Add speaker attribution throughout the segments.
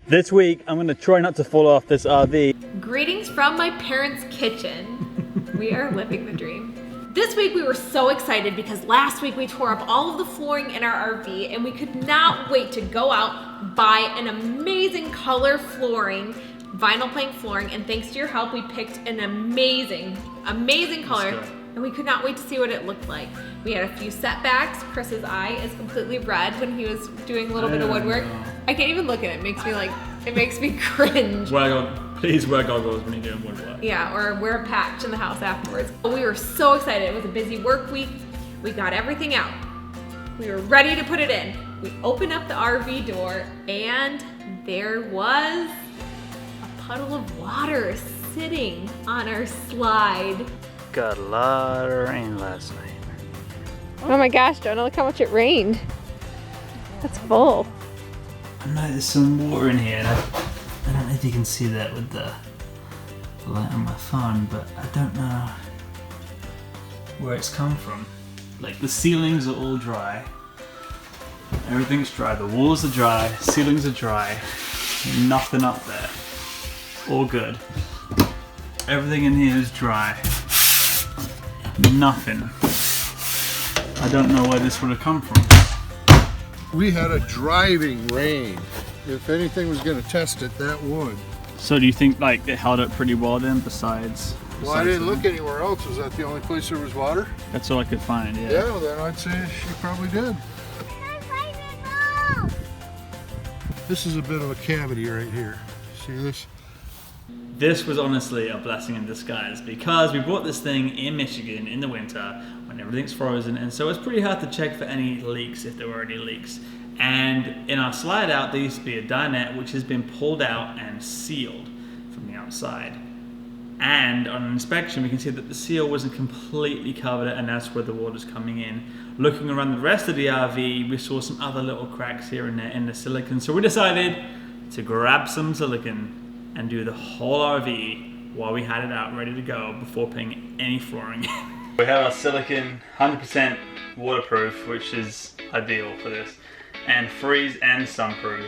Speaker 1: This week, I'm gonna try not to fall off this RV.
Speaker 2: Greetings from my parents' kitchen. We are living the dream. This week we were so excited because last week we tore up all of the flooring in our RV and we could not wait to go out, buy an amazing color flooring, vinyl plank flooring, and thanks to your help we picked an amazing color and we could not wait to see what it looked like. We had a few setbacks. Chris's eye is completely red when he was doing a little bit of woodwork. I can't even look at it. It makes me cringe.
Speaker 1: Please wear goggles when you're doing woodwork.
Speaker 2: Yeah, or wear a patch in the house afterwards. We were so excited. It was a busy work week. We got everything out. We were ready to put it in. We opened up the RV door and there was a puddle of water sitting on our slide.
Speaker 1: Got a lot of rain last night.
Speaker 2: Oh my gosh, Jonah, look how much it rained. That's full.
Speaker 1: I know there's some water in here. I don't know if you can see that with the light on my phone, but I don't know where it's come from. Like the ceilings are all dry. Everything's dry. The walls are dry. Ceilings are dry. Nothing up there. All good. Everything in here is dry. Nothing. I don't know where this would have come from.
Speaker 3: We had a driving rain. If anything was going to test it, that would.
Speaker 1: So do you think like it held up pretty well then besides
Speaker 3: Well, I didn't look anywhere else. Was that the only place there was water?
Speaker 1: That's all I could find, yeah.
Speaker 3: Yeah, well, then I'd say she probably did. This is a bit of a cavity right here. See this?
Speaker 1: This was honestly a blessing in disguise because we bought this thing in Michigan in the winter when everything's frozen, and so it's pretty hard to check for any leaks if there were any leaks. And in our slide out there used to be a dinette which has been pulled out and sealed from the outside. And on inspection we can see that the seal wasn't completely covered and that's where the water's coming in. Looking around the rest of the RV we saw some other little cracks here and there in the silicone, so we decided to grab some silicone and do the whole RV while we had it out ready to go before putting any flooring in. We have our silicone 100% waterproof, which is ideal for this, and freeze and sunproof.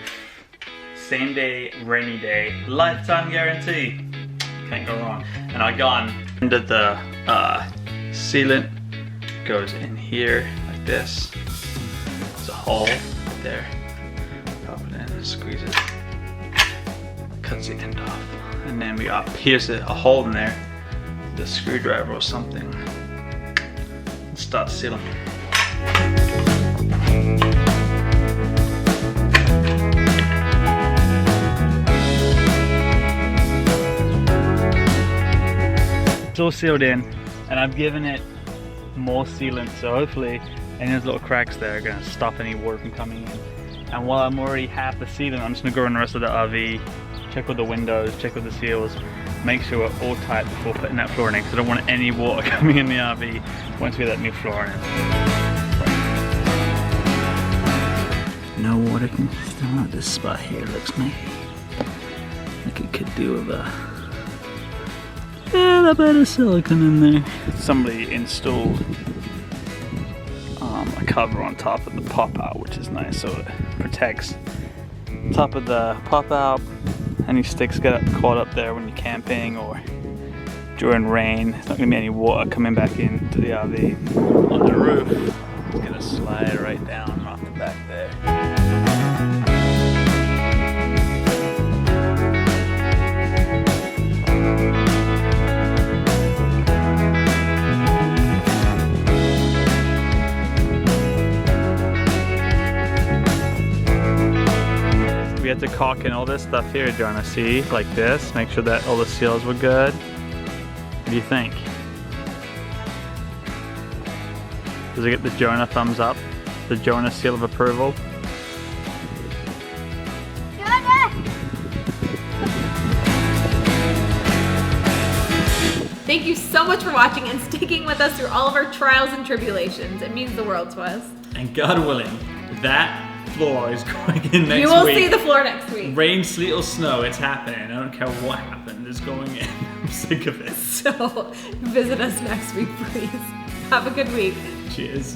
Speaker 1: Same day, rainy day, lifetime guarantee. Can't go wrong. And our gun under the sealant goes in here like this. There's a hole right there. Pop it in and squeeze it. Cuts the end off. And then we pierce a hole in there with a screwdriver or something. And start sealing. It's all sealed in, and I've given it more sealant, so hopefully any of those little cracks there are gonna stop any water from coming in. And while I'm already half the sealant, I'm just gonna go around the rest of the RV, check with the windows, check with the seals, make sure we're all tight before putting that flooring in, because I don't want any water coming in the RV once we get that new flooring in. No water can still out this spot here. Looks like it could do with a bit of silicone in there. Somebody installed a cover on top of the pop out, which is nice, so it protects top of the pop out. Any sticks get caught up there when you're camping or during rain. There's not gonna be any water coming back into the RV. On the roof, it's gonna slide right down off the back there. We had to caulk in all this stuff here, Jonah. See, like this. Make sure that all the seals were good. What do you think? Does it get the Jonah thumbs up? The Jonah seal of approval?
Speaker 2: Jonah! Thank you so much for watching and sticking with us through all of our trials and tribulations. It means the world to us.
Speaker 1: And God willing, that floor is going in next week.
Speaker 2: You will see the floor next week.
Speaker 1: Rain, sleet, or snow, it's happening. I don't care what happened, it's going in. I'm sick of it.
Speaker 2: So, visit us next week, please. Have a good week.
Speaker 1: Cheers.